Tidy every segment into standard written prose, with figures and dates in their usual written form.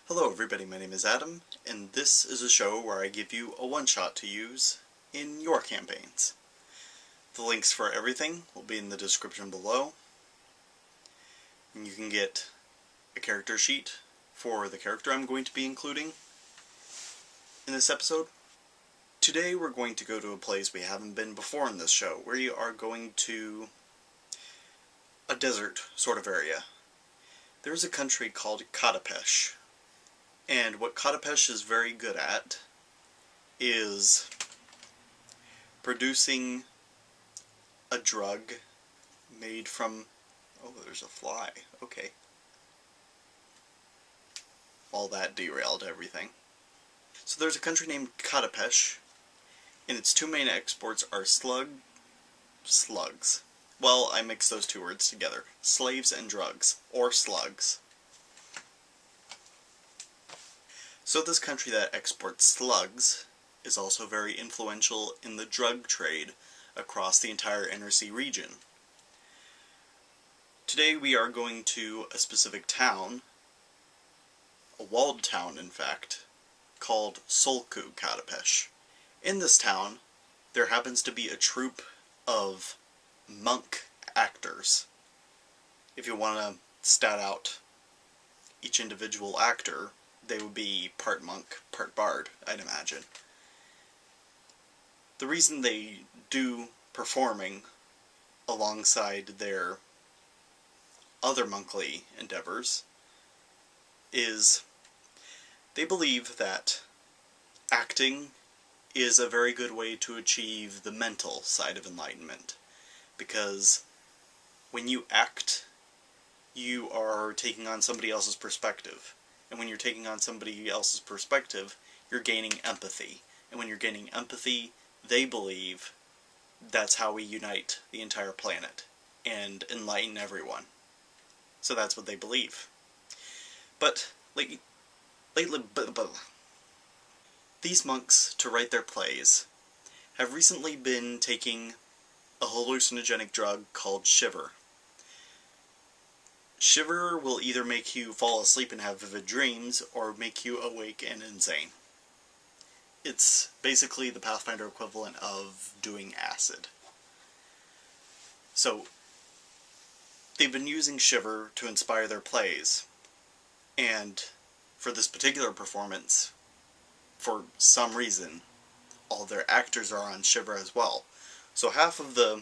Hello everybody, my name is Adam, and this is a show where I give you a one-shot to use in your campaigns. The links for everything will be in the description below, and you can get a character sheet for the character I'm going to be including in this episode. Today we're going to go to a place we haven't been before in this show. We are going to a desert sort of area. There's a country called Katapesh. And what Katapesh is very good at is producing a drug made from... Oh, there's a fly. Okay. All that derailed everything. So there's a country named Katapesh, and its two main exports are slugs. Well, I mixed those two words together. Slaves and drugs, or slugs. So this country that exports slugs is also very influential in the drug trade across the entire Inner Sea region. Today we are going to a specific town, a walled town in fact, called Solku Katapesh. In this town, there happens to be a troupe of monk actors. If you want to stat out each individual actor, they would be part monk, part bard, I'd imagine. The reason they do performing alongside their other monkly endeavors is they believe that acting is a very good way to achieve the mental side of enlightenment, because when you act, you are taking on somebody else's perspective. And when you're taking on somebody else's perspective, you're gaining empathy. And when you're gaining empathy, they believe that's how we unite the entire planet and enlighten everyone. So that's what they believe. But lately, these monks, to write their plays, have recently been taking a hallucinogenic drug called Shiver. Shiver will either make you fall asleep and have vivid dreams, or make you awake and insane. It's basically the Pathfinder equivalent of doing acid. So, they've been using Shiver to inspire their plays, and for this particular performance, for some reason, all their actors are on Shiver as well. So half of the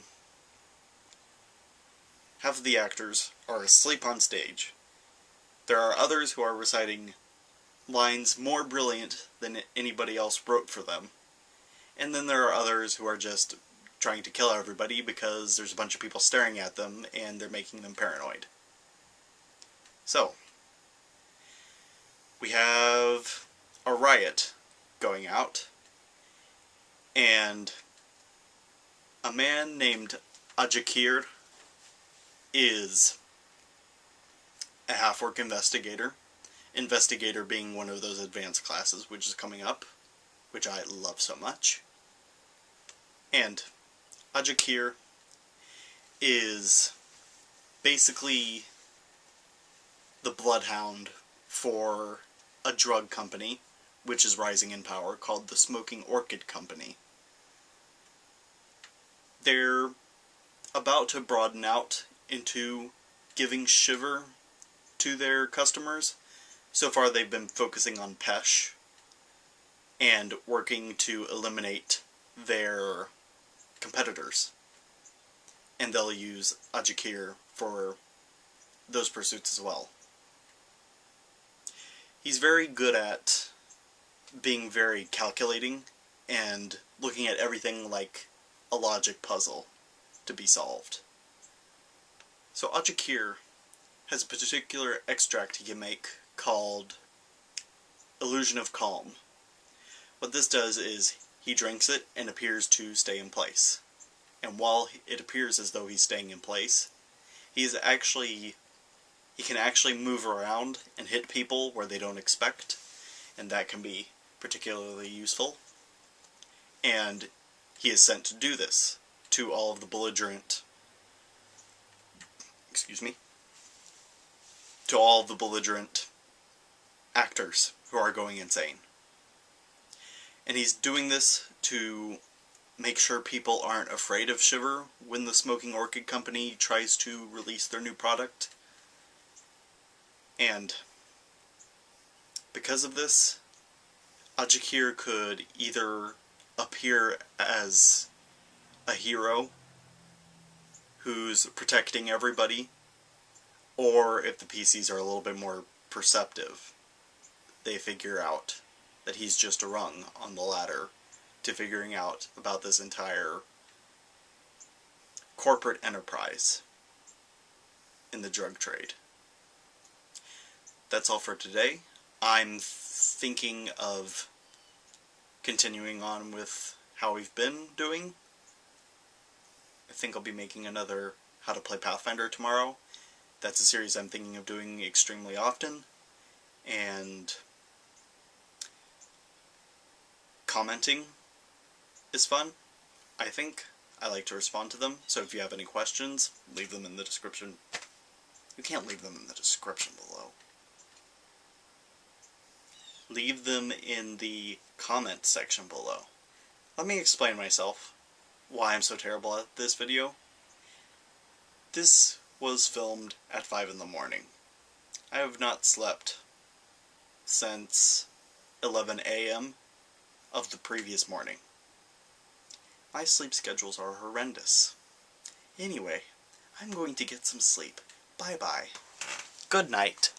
actors are asleep on stage. There are others who are reciting lines more brilliant than anybody else wrote for them. And then there are others who are just trying to kill everybody because there's a bunch of people staring at them and they're making them paranoid. So, we have a riot going out, and a man named Ajakkir is a half-orc investigator. Investigator being one of those advanced classes which is coming up, which I love so much. And Ajakkir is basically the bloodhound for a drug company which is rising in power called the Smoking Orchid Company. They're about to broaden out into giving Shiver to their customers. So far they've been focusing on Pesh and working to eliminate their competitors. And they'll use Ajakkir for those pursuits as well. He's very good at being very calculating and looking at everything like a logic puzzle to be solved. So Ajakkir has a particular extract he can make called Illusion of Calm. What this does is he drinks it and appears to stay in place. And while it appears as though he's staying in place, he can actually move around and hit people where they don't expect, and that can be particularly useful. And he is sent to do this to all of the belligerent actors who are going insane. And he's doing this to make sure people aren't afraid of Shiver when the Smoking Orchid Company tries to release their new product. And because of this, Ajakkir could either appear as a hero who's protecting everybody, or if the PCs are a little bit more perceptive, they figure out that he's just a rung on the ladder to figuring out about this entire corporate enterprise in the drug trade. That's all for today. I'm thinking of continuing on with how we've been doing. I think I'll be making another How to Play Pathfinder tomorrow. That's a series I'm thinking of doing extremely often. And commenting is fun, I think. I like to respond to them, so if you have any questions, leave them in the description. You can't leave them in the description below. Leave them in the comment section below. Let me explain myself, why I'm so terrible at this video. This was filmed at 5 in the morning. I have not slept since 11 a.m. of the previous morning. My sleep schedules are horrendous. Anyway, I'm going to get some sleep. Bye-bye. Good night.